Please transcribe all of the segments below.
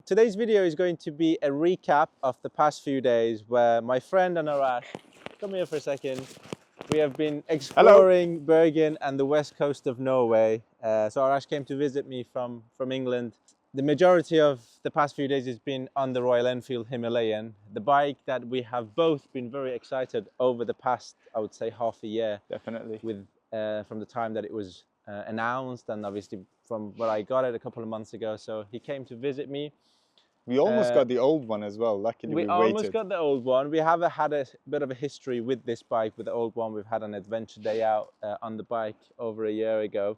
Today's video is going to be a recap of the past few days where my friend and Arash, come here for a second, we have been exploring Bergen and the west coast of Norway. So Arash came to visit me from England. The majority of the past few days has been on the Royal Enfield Himalayan, the bike that we have both been very excited over the past, I would say, half a year. Definitely. With from the time that it was announced, and obviously from where I got it a couple of months ago. So he came to visit me. We almost got the old one as well. Luckily, we almost waited. got the old one. We have had a bit of a history with this bike, with the old one. We've had an adventure day out on the bike over a year ago.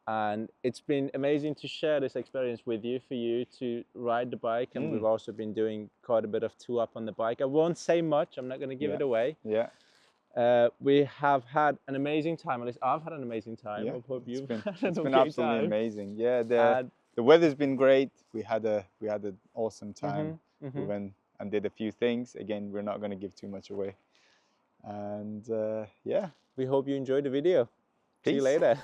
And it's been amazing to share this experience with you, for you to ride the bike. And we've also been doing quite a bit of two up on the bike. I won't say much. I'm not going to give it away. Yeah. We have had an amazing time. At least I've had an amazing time. Yeah. I hope you've had it's an been okay absolutely time. amazing. Yeah. The weather's been great. We had an awesome time. We went and did a few things. Again, we're not going to give too much away. And yeah. We hope you enjoyed the video. Peace. See you later.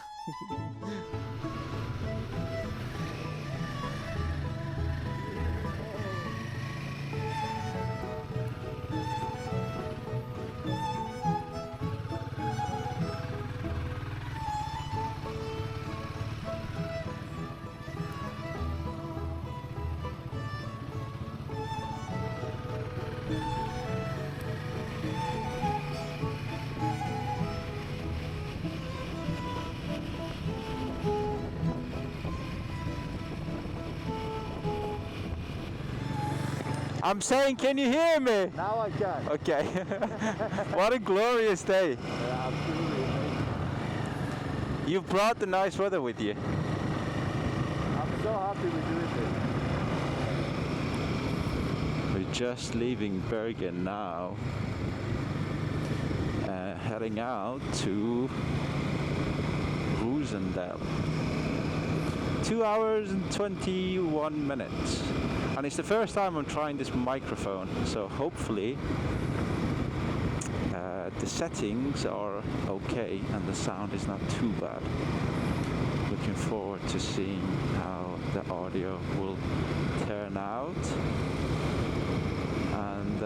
I'm saying, can you hear me? Now I can. Okay. What a glorious day. Yeah, absolutely amazing. You brought the nice weather with you. I'm so happy we're doing this. We're just leaving Bergen now. Heading out to Rosendal. 2 hours and 21 minutes. And it's the first time I'm trying this microphone, so hopefully the settings are okay and the sound is not too bad. Looking forward to seeing how the audio will turn out. And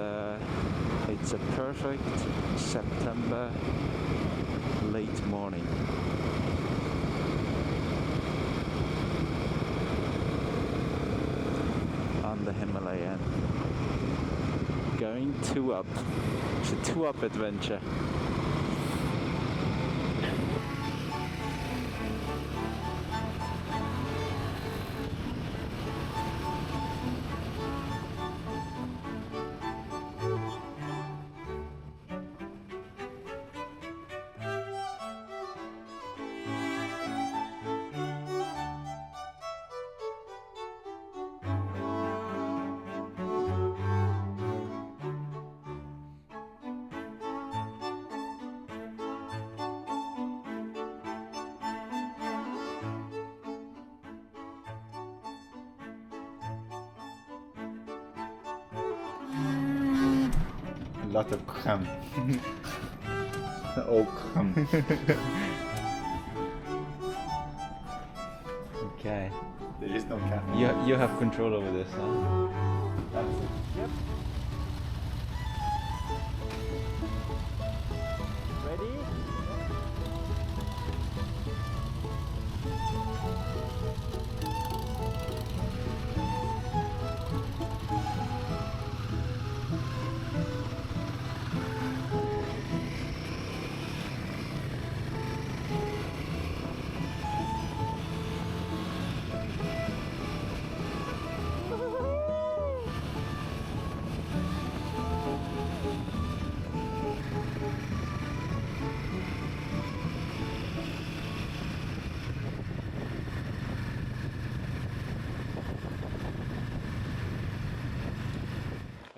it's a perfect September late morning. On the Himalayan, going two up. It's a two up adventure. A lot of crème. All crème. Okay. There is no camera. You have control over this, huh? That's it. Yep. Ready?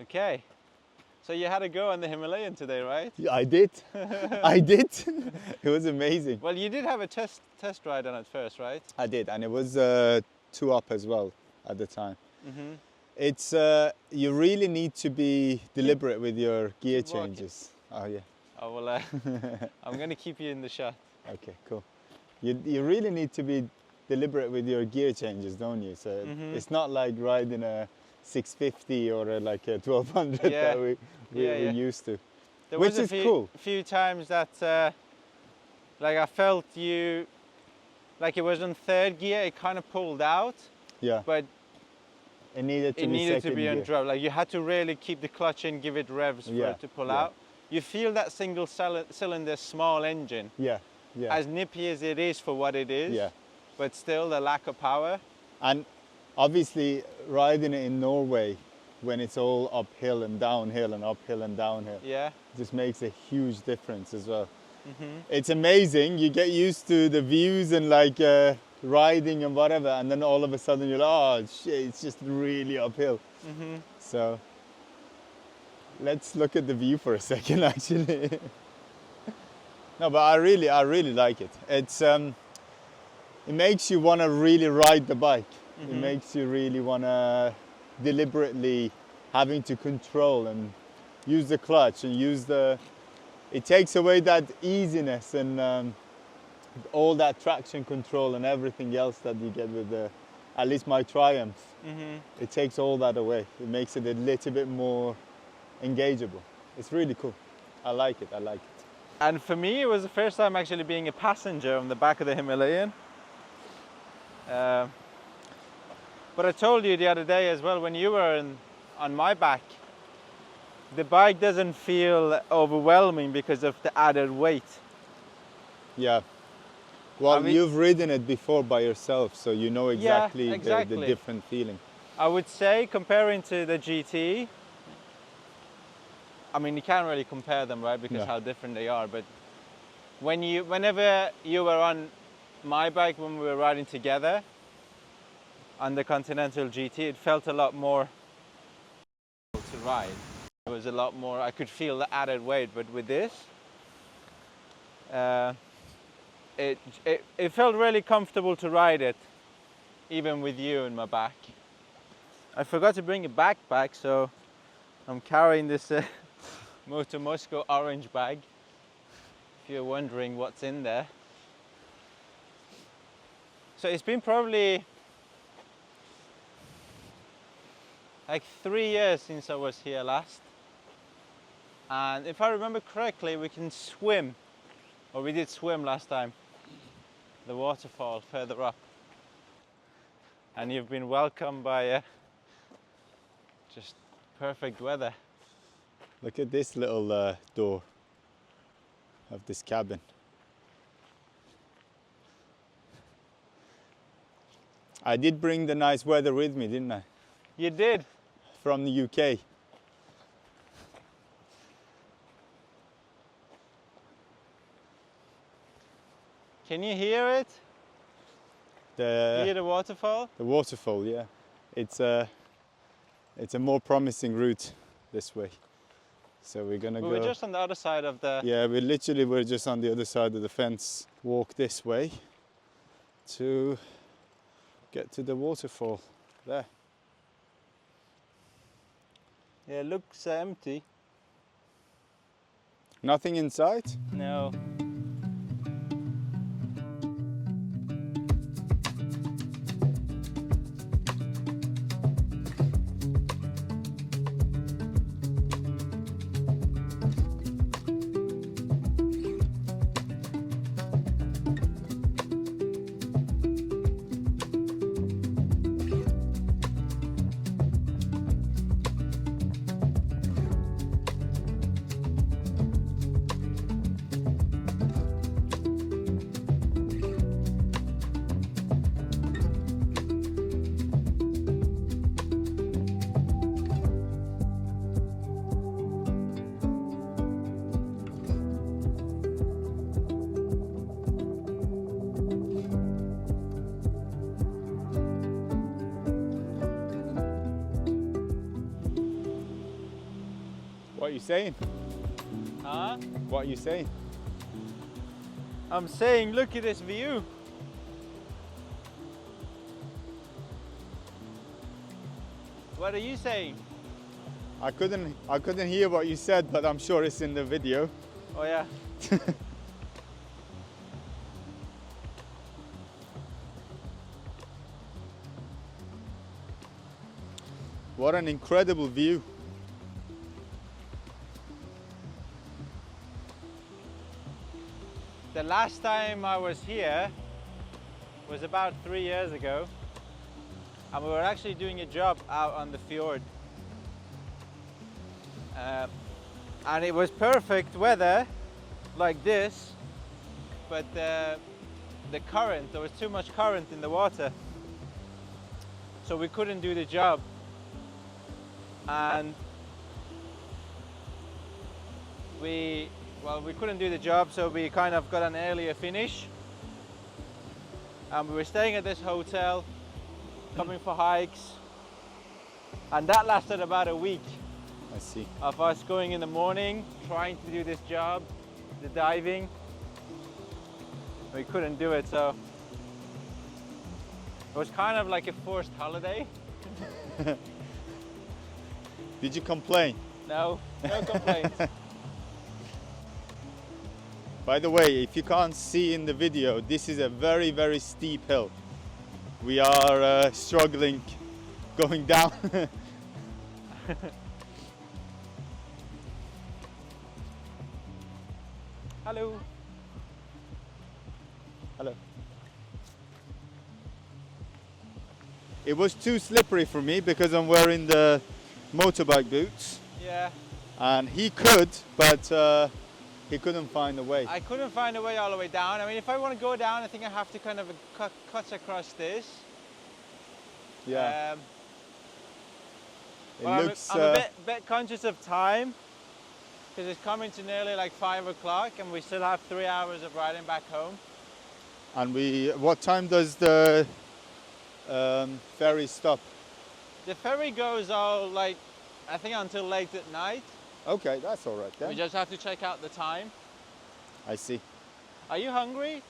Okay, so you had a go on the Himalayan today, right? Yeah, I did. I did. It was amazing. Well, you did have a test ride on it first, right? I did, and it was two up as well at the time. It's you really need to be deliberate with your gear changes. Oh yeah. Oh well, I'm going to keep you in the shot. Okay, cool. You really need to be deliberate with your gear changes, don't you? So it's not like riding a 650 or like a 1200 that we're used to. There which was is cool. A few times that like I felt you, like it was in third gear, it kind of pulled out. Yeah. But it needed to be on drive. Like you had to really keep the clutch in, give it revs for it to pull out. You feel that single cylinder small engine. Yeah. As nippy as it is for what it is. Yeah. But still the lack of power. And obviously riding it in Norway when it's all uphill and downhill and uphill and downhill. Yeah. Just makes a huge difference as well. It's amazing. You get used to the views and like riding and whatever, and then all of a sudden you're like, oh shit, it's just really uphill. So let's look at the view for a second actually. No, but I really like it. It's it makes you want to really ride the bike. It makes you really want to deliberately having to control and use the clutch and use the, it takes away that easiness and all that traction control and everything else that you get with the, at least my Triumph. It takes all that away. It makes it a little bit more engageable. It's really cool. I like it. And for me, it was the first time actually being a passenger on the back of the Himalayan. But I told you the other day as well, when you were on my back, the bike doesn't feel overwhelming because of the added weight. Yeah. Well, I mean, you've ridden it before by yourself, so you know exactly, the different feeling. I would say comparing to the GT, I mean, you can't really compare them, right? Because how different they are. But whenever you were on my bike, when we were riding together on the Continental GT, it felt a lot more to ride. It was a lot more, I could feel the added weight, but with this, it felt really comfortable to ride it, even with you in my back. I forgot to bring a backpack, so I'm carrying this Moto Moscow orange bag, if you're wondering what's in there. So it's been probably like 3 years since I was here last. And if I remember correctly, we can swim, or we did swim last time, the waterfall further up. And you've been welcomed by just perfect weather. Look at this little door of this cabin. I did bring the nice weather with me, didn't I? You did. From the UK. Can you hear it? Hear the waterfall? The waterfall, yeah. It's a more promising route this way. So we're gonna go. We're just on the other side of the. Yeah, we're just on the other side of the fence. Walk this way to get to the waterfall there. Yeah, it looks empty. Nothing inside? No. What are you saying? Huh? What are you saying? I'm saying, look at this view. What are you saying? I couldn't hear what you said, but I'm sure it's in the video. Oh yeah. What an incredible view. The last time I was here was about 3 years ago, and we were actually doing a job out on the fjord. And it was perfect weather like this, but the current, there was too much current in the water, so we couldn't do the job. And we couldn't do the job, so we kind of got an earlier finish. And we were staying at this hotel, coming for hikes, and that lasted about a week. I see. Of us going in the morning, trying to do this job, the diving. We couldn't do it, so it was kind of like a forced holiday. Did you complain? No, no complaints. By the way, if you can't see in the video, this is a very, very steep hill. We are struggling going down. Hello. Hello. It was too slippery for me because I'm wearing the motorbike boots. Yeah. And he could, but he couldn't find a way. I couldn't find a way all the way down. I mean, if I want to go down, I think I have to kind of cut across this. Yeah. Well, I'm a bit conscious of time, because it's coming to nearly like 5 o'clock and we still have 3 hours of riding back home. And what time does the ferry stop? The ferry goes all like, I think until late at night. Okay, that's all right then. We just have to check out the time. I see. Are you hungry?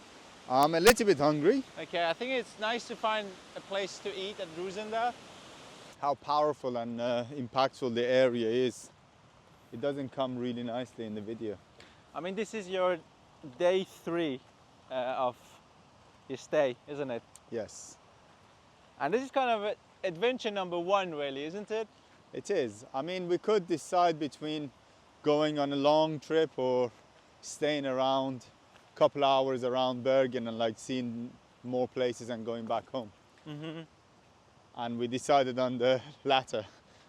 I'm a little bit hungry. Okay, I think it's nice to find a place to eat at Rosendal. How powerful and impactful the area is. It doesn't come really nicely in the video. I mean, this is your day 3 of your stay, isn't it? Yes. And this is kind of adventure number 1, really, isn't it? It is. I mean, we could decide between going on a long trip or staying around a couple hours around Bergen and like seeing more places and going back home. Mm-hmm. And we decided on the latter,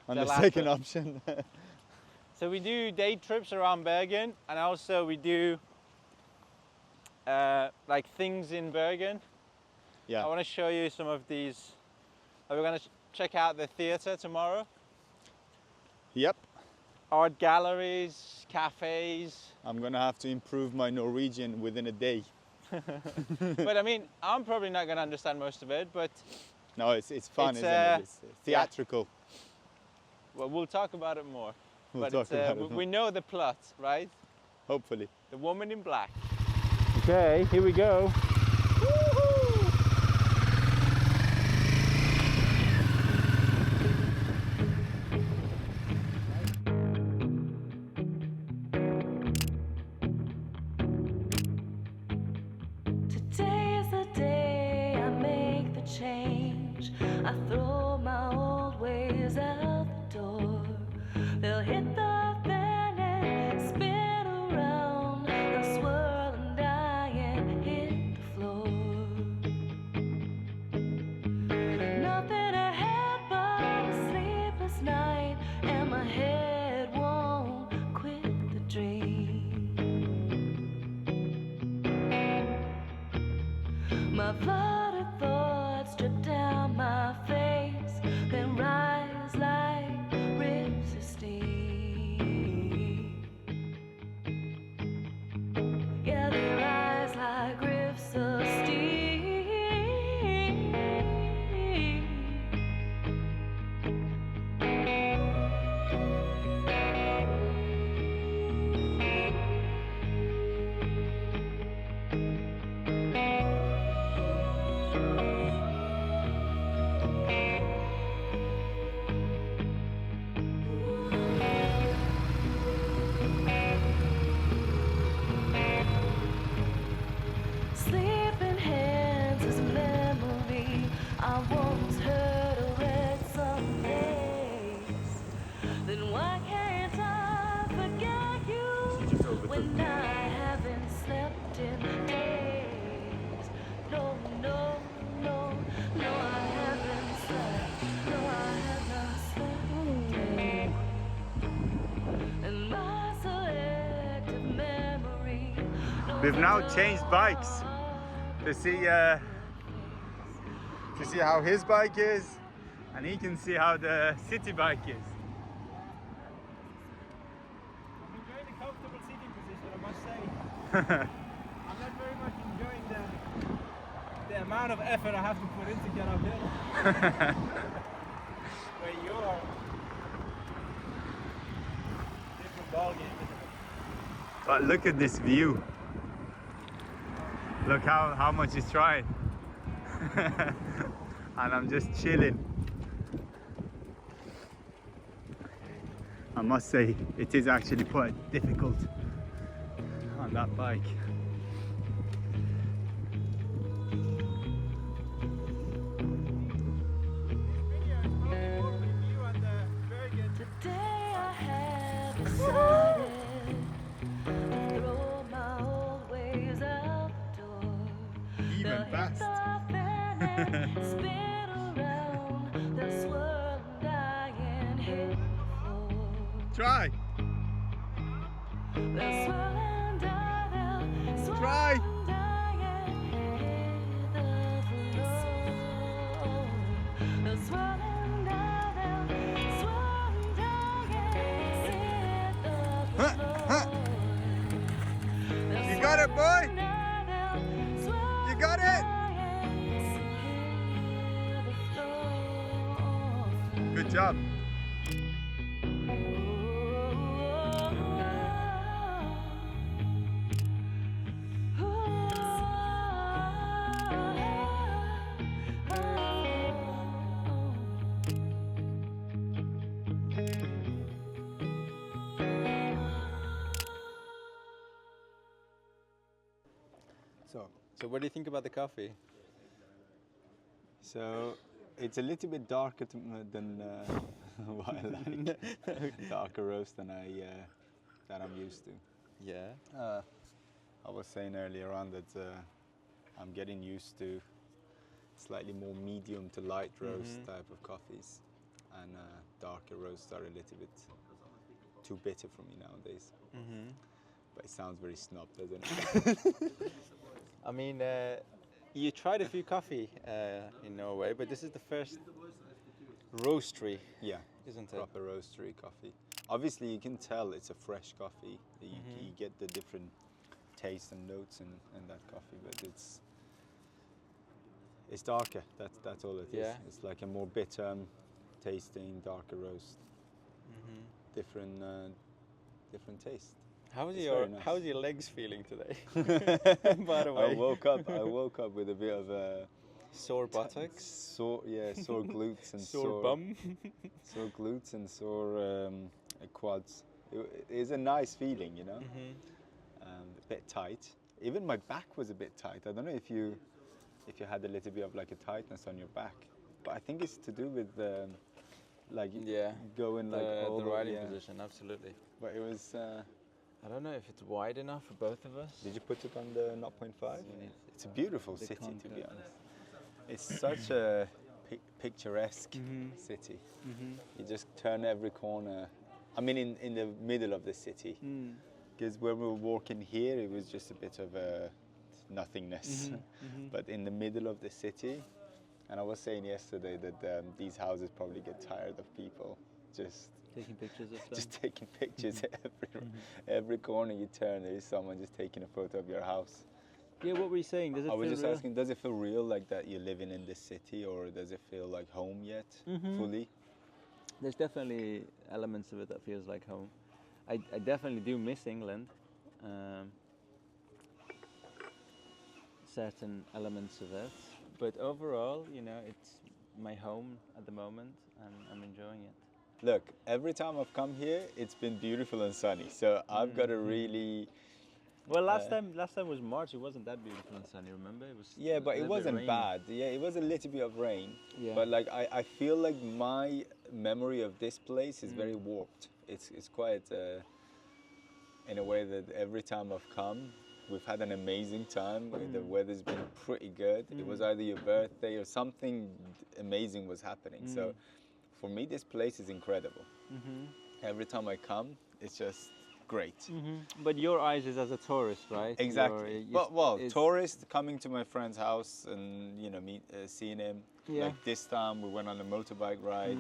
on the latter. second option. So we do day trips around Bergen, and also we do like things in Bergen. Yeah. I want to show you some of these. We're going to check out the theatre tomorrow. Yep. Art galleries, cafes. I'm gonna have to improve my Norwegian within a day. But I mean, I'm probably not going to understand most of it, but No, it's fun, It's, isn't it? It's theatrical. well, we'll talk about it more. We'll But talk it's, about it more. we know the plot, right? Hopefully. The woman in black. Okay, here we go. Woo-hoo! Today is the day I make the change. I throw my old ways out the door. They'll hit the fan and spin around. They'll swirl and die and hit the We've now changed bikes to see how his bike is, and he can see how the city bike is. I'm enjoying the comfortable seating position, I must say. I'm not very much enjoying the amount of effort I have to put in to get uphill. Where you are. Different ballgame. But look at this view. Look how much he's trying. And I'm just chilling. I must say, it is actually quite difficult on that bike. Today I have decided to throw my old ways out the door. Even They'll hit fast. the fan and spin around. They'll swirl and die and hit the floor. Try! They'll swirl and die, they'll swirl Try. and die and hit the floor. They'll swirl and die, they'll swirl and die and hit the floor. You got it, boy! You got it! Good job. So what do you think about the coffee? So it's a little bit darker than what I like. Darker roast than I'm used to. Yeah. I was saying earlier on that I'm getting used to slightly more medium to light roast type of coffees, and darker roasts are a little bit too bitter for me nowadays. But it sounds very snob, doesn't it? I mean, you tried a few coffee in Norway, but this is the first roastery, Yeah, isn't it? proper roastery coffee. Obviously, you can tell it's a fresh coffee. You get the different taste and notes in that coffee, but it's darker. That's all it is. Yeah. It's like a more bitter tasting, darker roast. Different taste. How's It's your very nice. How's your legs feeling today? By the I way, woke up with a bit of sore buttocks, sore glutes and sore bum. sore glutes and sore quads. It is a nice feeling, you know. A bit tight. Even my back was a bit tight. I don't know if you had a little bit of like a tightness on your back, but I think it's to do with like going like all the riding yeah. position, absolutely. But it was. I don't know if it's wide enough for both of us. Did you put it on the 0.5? It's a beautiful city, to be honest. It's such a picturesque city. You just turn every corner. I mean, in the middle of the city. Because when we were walking here, it was just a bit of a nothingness. But in the middle of the city, and I was saying yesterday that these houses probably get tired of people just Taking pictures of them. just taking pictures every corner you turn. There is someone just taking a photo of your house. Yeah, what were you saying? Does it I was feel just real? asking, does it feel real like that you're living in this city, or does it feel like home yet fully? There's definitely elements of it that feels like home. I definitely do miss England. Certain elements of it, but overall, you know, it's my home at the moment, and I'm enjoying it. Look, every time I've come here, it's been beautiful and sunny. So I've got a really Well, last time was March. It wasn't that beautiful and sunny. Remember, it was. yeah, but a it little bit wasn't rainy. bad. Yeah, it was a little bit of rain. Yeah. But like I feel like my memory of this place is very warped. It's quite in a way that every time I've come, we've had an amazing time. The weather's been pretty good. It was either your birthday or something amazing was happening. So for me, this place is incredible. Every time I come, it's just great. But your eyes is as a tourist, right? Exactly. Tourists coming to my friend's house and seeing him. Yeah. Like this time we went on a motorbike ride,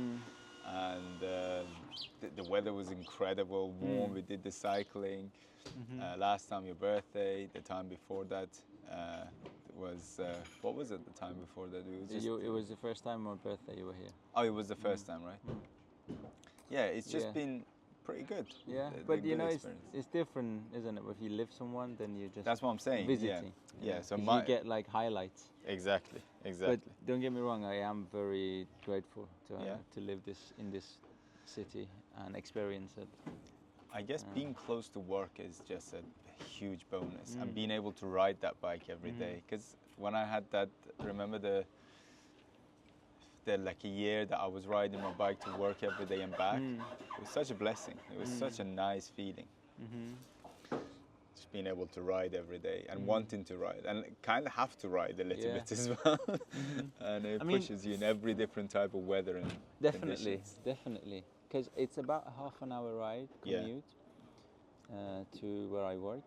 and the weather was incredible, warm. We did the cycling. Last time your birthday. The time before that was what was it? The time before that It was the first time on birthday you were here. Oh, it was the first time, right? Yeah, it's just been pretty good. Yeah, the but good it's different, isn't it? If you live someone, then you just That's what I'm saying. visiting. Yeah. So you get like highlights. Exactly. But don't get me wrong, I am very grateful to live in this city and experience it. I guess being close to work is just a huge bonus, and being able to ride that bike every day. Because when I had that, remember the like a year that I was riding my bike to work every day and back. It was such a blessing. It was such a nice feeling. Just being able to ride every day and wanting to ride, and kind of have to ride a little bit as well. And it pushes you in every different type of weather and conditions. Definitely. Because it's about a half an hour ride commute to where I work.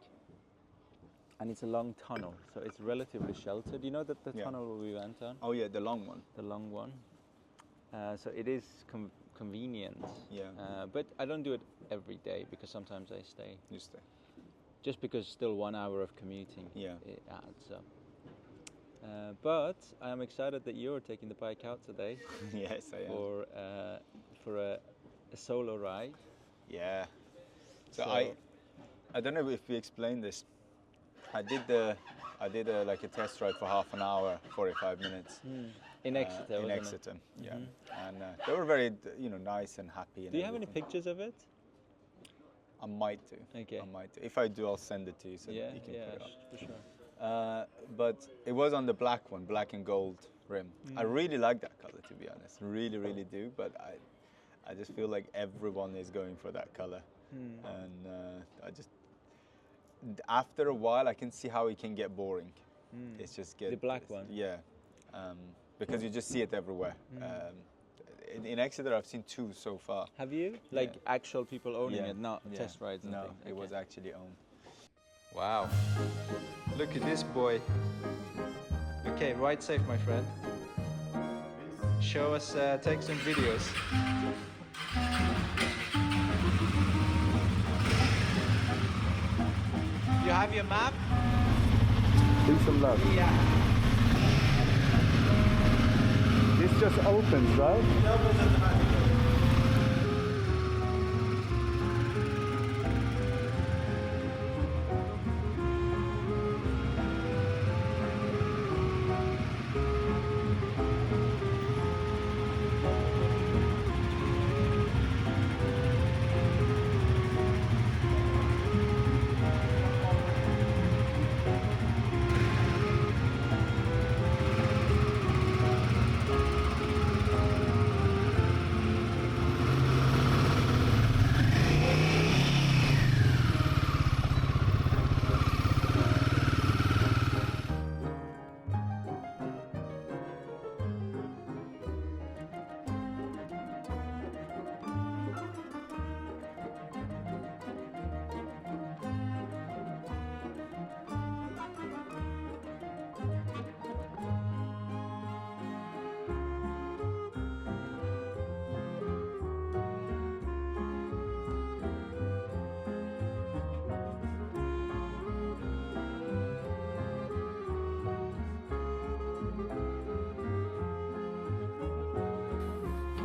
And it's a long tunnel, so it's relatively sheltered. You know that the tunnel we went on? Oh yeah, the long one. The long one. So it is convenient. Yeah. But I don't do it every day because sometimes I stay. You stay. Just because still 1 hour of commuting, it adds up. But I am excited that you're taking the bike out today. Yes, I am. For a solo ride. Yeah. So I don't know if we explained this. I did like a test ride for half an hour, 45 minutes. In Exeter, in wasn't Exeter, yeah. And they were very, nice and happy. And do you have any everything. pictures of it? I might do. Okay. I might do. If I do, I'll send it to you so that you can put it up. For sure. But it was on the black one, black and gold rim. I really like that color, to be honest. Really, really do. But I just feel like everyone is going for that color, and after a while, I can see how it can get boring. It's just the black one. Yeah, because you just see it everywhere. In Exeter, I've seen 2 so far. Have you? Like actual people owning it, not test rides and No, things? it was actually owned. Wow. Look at this boy. Okay, ride safe, my friend. Show us, take some videos. You have your map? Do some love. Yeah. This just opens, right? It opens automatically.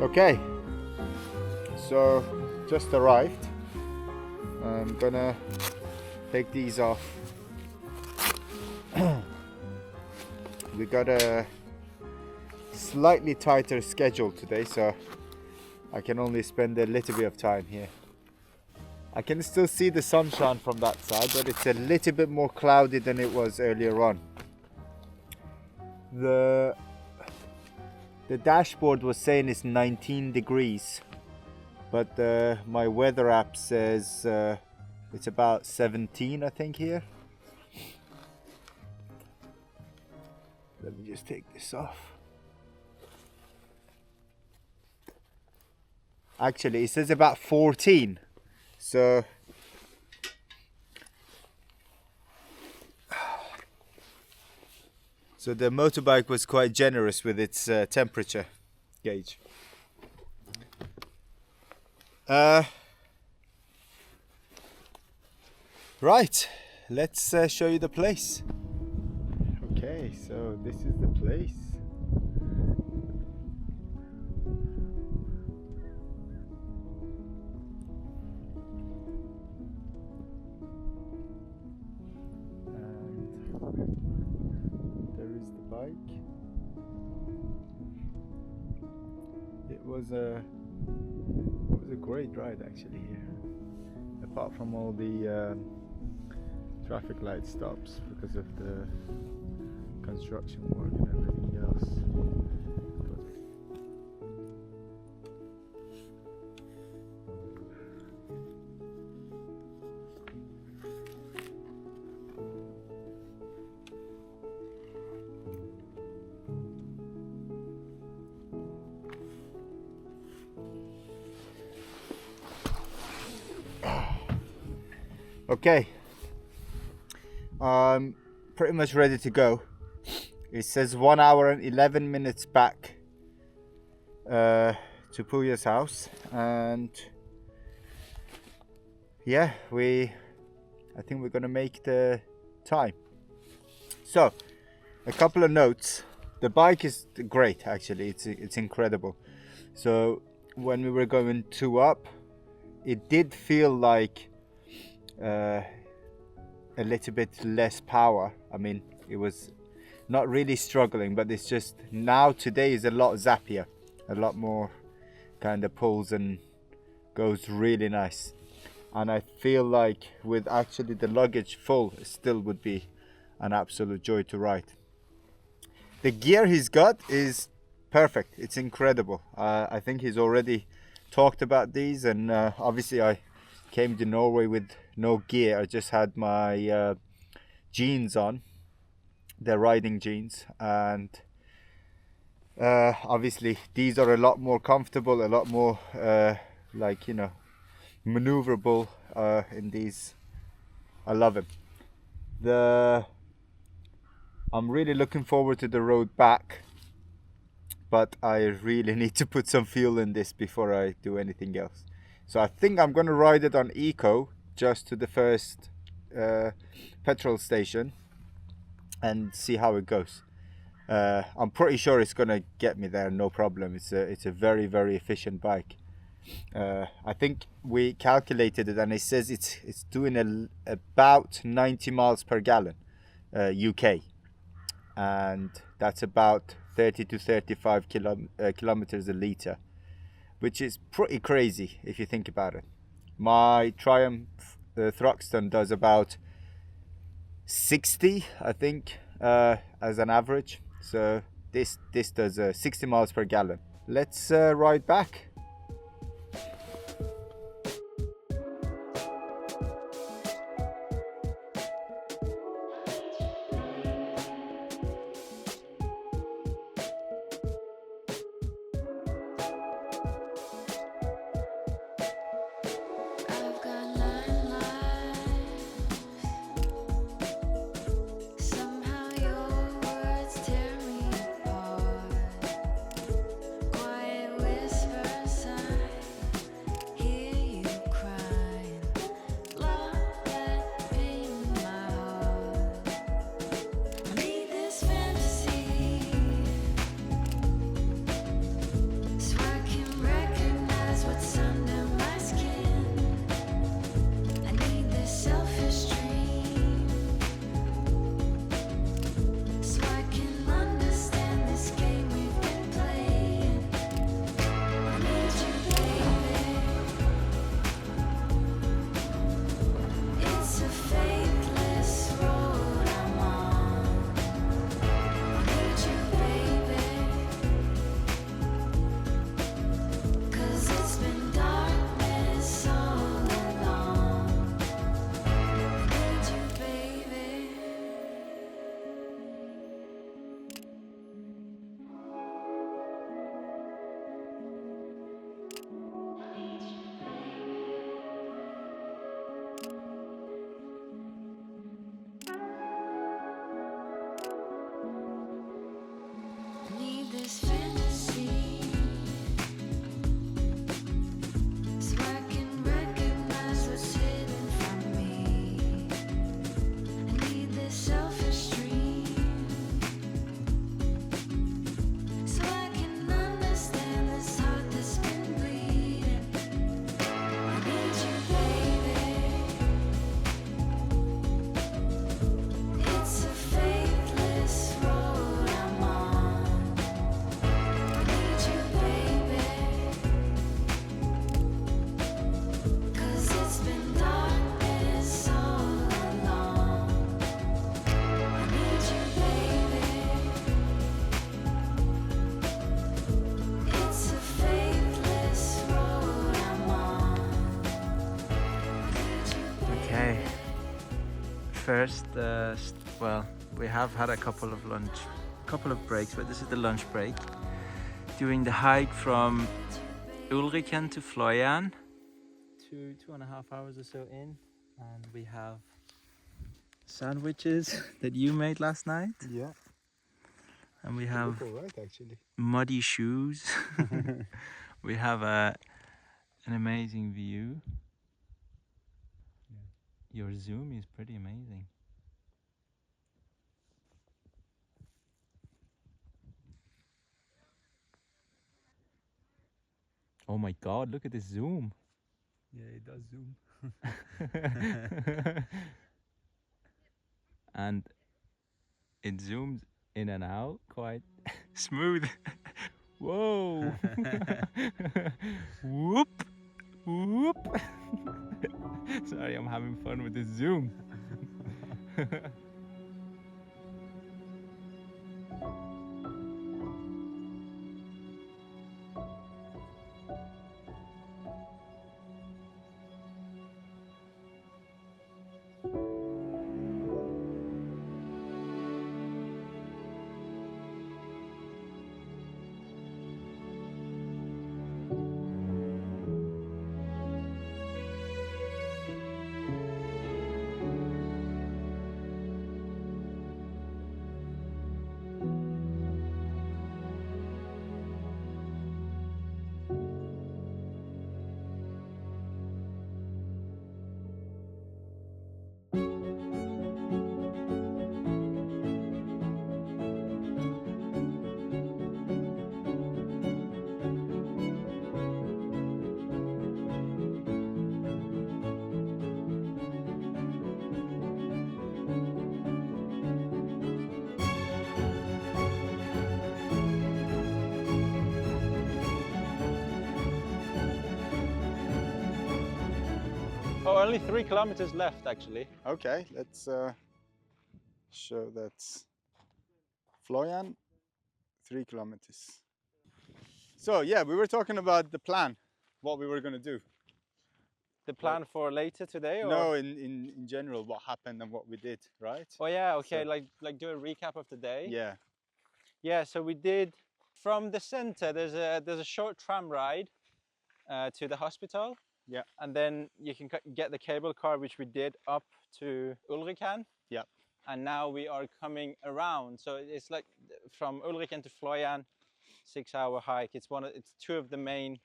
Okay, so just arrived. I'm gonna take these off. We got a slightly tighter schedule today, so I can only spend a little bit of time here. I can still see the sunshine from that side, but it's a little bit more cloudy than it was earlier on. The dashboard was saying it's 19 degrees, but my weather app says it's about 17, I think, here. Let me just take this off. Actually, it says about 14. So So the motorbike was quite generous with its temperature gauge. Right, let's show you the place. Okay, so this is the place. And there is the bike. It was a great ride actually here. Apart from all the traffic light stops because of the construction work and everything else. Okay, I'm pretty much ready to go. It says 1 hour and 11 minutes back to Puya's house, and yeah, I think we're gonna make the time. So, a couple of notes. The bike is great, actually. It's incredible. So when we were going 2 up, it did feel like a little bit less power. I mean, it was not really struggling, but it's just now today is a lot zappier, a lot more kind of pulls and goes really nice. And I feel like with actually the luggage full, it still would be an absolute joy to ride. The gear he's got is perfect. It's incredible. I think he's already talked about these, and obviously I came to Norway with no gear. I just had my jeans on, the riding jeans, and obviously these are a lot more comfortable, a lot more like, you know, maneuverable in these. I love them. I'm really looking forward to the road back, but I really need to put some fuel in this before I do anything else. So I think I'm gonna ride it on eco just to the first petrol station and see how it goes. I'm pretty sure it's gonna get me there, no problem. It's a very, very efficient bike. I think we calculated it, and it says it's doing about 90 miles per gallon UK, and that's about 30 to 35 kilometers a litre, which is pretty crazy if you think about it. My Triumph Thruxton does about 60, I think, as an average. So this does 60 miles per gallon. Let's ride back. I've got 9 lives. Somehow your words tear me apart. Quiet whispers first, well, we have had a couple of breaks, but this is the lunch break. Doing the hike from Ulriken to Florian, 2.5 hours or so in, and we have sandwiches that you made last night, Yeah. and we have All right, actually. muddy shoes. We have an amazing view. Your zoom is pretty amazing. Oh my god, look at this zoom. Yeah, it does zoom. And it zooms in and out quite smooth. Whoa. Whoop. Whoop. Sorry, I'm having fun with this zoom. Oh, only 3 kilometers left actually. Okay, let's show that's Florian, 3 kilometers. So yeah, we were talking about the plan, what we were going to do. The plan for later today, or? No, in general, what happened and what we did, right? Oh yeah, okay, So- like do a recap of the day. Yeah. Yeah, so we did from the center. There's a short tram ride to the hospital. Yeah. And then you can get the cable car, which we did up to Ulriken. Yeah. And now we are coming around. So it's like from Ulriken to Florian, 6-hour hike. It's two of the main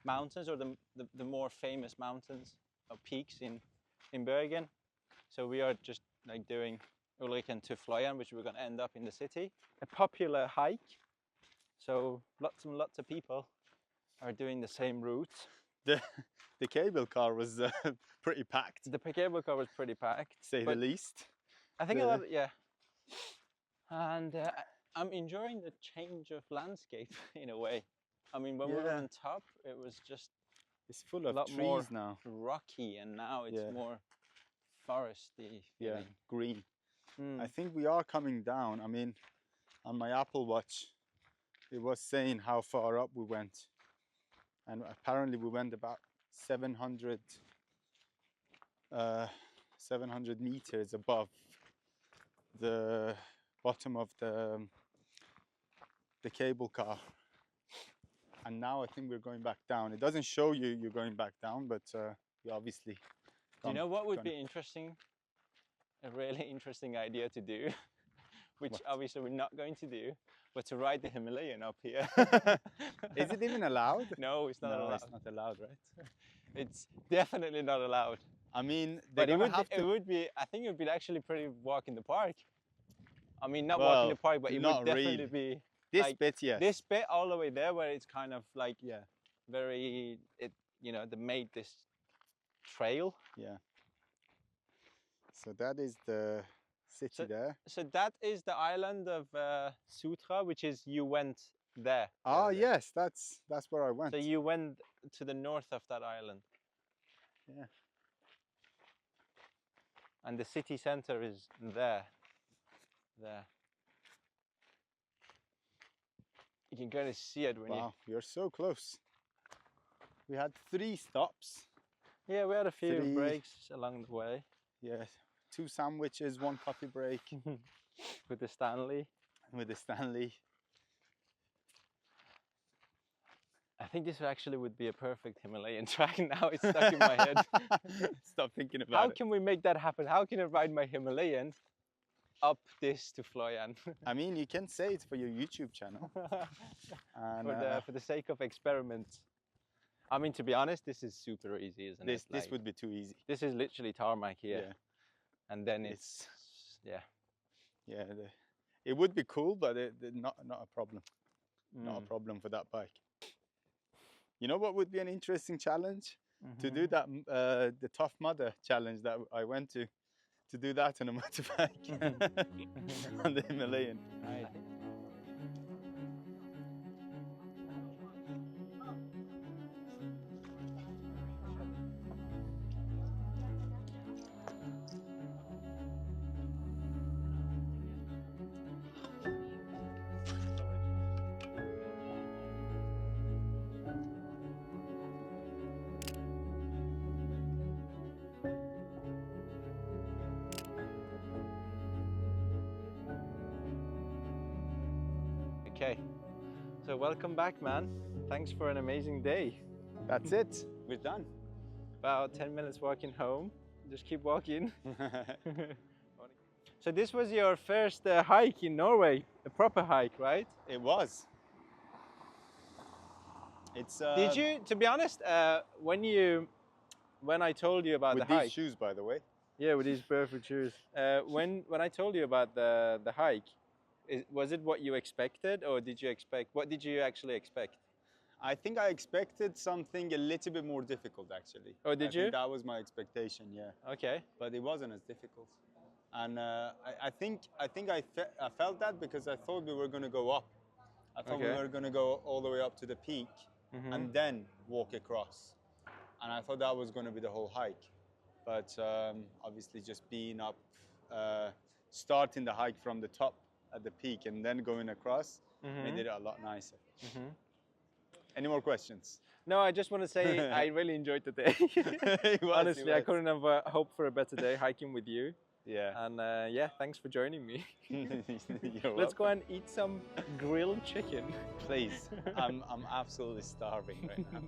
mountains, or the more famous mountains or peaks in Bergen. So we are just like doing Ulriken to Florian, which we're going to end up in the city. A popular hike. So lots and lots of people are doing the same route. The cable car was pretty packed, The cable car was pretty packed, say the least. I think a lot, yeah. And I'm enjoying the change of landscape in a way. I mean, when we were on top, it was just It's full a of lot trees more now. rocky, and now it's more foresty. Yeah, green. Mm. I think we are coming down. I mean, on my Apple Watch, it was saying how far up we went. And apparently we went about 700 meters above the bottom of the cable car. And now I think we're going back down. It doesn't show you're going back down, but you obviously. Do you know what would be interesting? A really interesting idea to do, which obviously we're not going to do, but to ride the Himalayan up here. Is it even allowed? No, it's not allowed. It's not allowed, right? It's definitely not allowed. I mean, But it would be. I think it would be actually pretty walk in the park. I mean, not walk in the park, but it would definitely be this like, bit, yes. This bit all the way there, where it's kind of like very. They made this trail. Yeah. So that is the city there. So that is the island of Sutra, which is you went there. Ah, yes, that's where I went. So you went to the north of that island. Yeah. And the city center is there. There. You can kind of see it when Wow, you're so close. We had 3 stops. Yeah, we had a few breaks along the way. Yes, 2 sandwiches, 1 coffee break With the Stanley. with the Stanley. I think this actually would be a perfect Himalayan track. Now it's stuck in my head. Stop thinking about How it. can we make that happen? How can I ride my Himalayan up this to Floyan? I mean, you can say it for your YouTube channel. And For the sake of experiment. I mean, to be honest, this is super easy, isn't it? this would be too easy. This is literally tarmac here. Yeah. And then it's yeah. Yeah, it would be cool, but not a problem. Not a problem for that bike. You know what would be an interesting challenge? To do that, the Tough Mudder challenge that I went to do that on a motorbike on the Himalayan. Right. Okay, so welcome back, man. Thanks for an amazing day. That's it. We're done. About 10 minutes walking home. Just keep walking. So this was your first hike in Norway, a proper hike, right? It was. It's. Did you, to be honest, when I told you about with the hike? these shoes, by the way. Yeah, with these barefoot shoes. When I told you about the hike, was it what you expected, or did you expect? What did you actually expect? I think I expected something a little bit more difficult, actually. Oh, did you? think that was my expectation, yeah. Okay. But it wasn't as difficult. And I think I felt that because I thought we were going to go up. I thought we Okay. were going to go all the way up to the peak and then walk across. And I thought that was going to be the whole hike. But obviously just being up, starting the hike from the top at the peak and then going across made it a lot nicer. Any more questions? No, I just want to say I really enjoyed the day. Honestly, I couldn't have hoped for a better day hiking with you. Yeah. And yeah, thanks for joining me. You're Let's go welcome. and eat some grilled chicken. Please. I'm absolutely starving right now.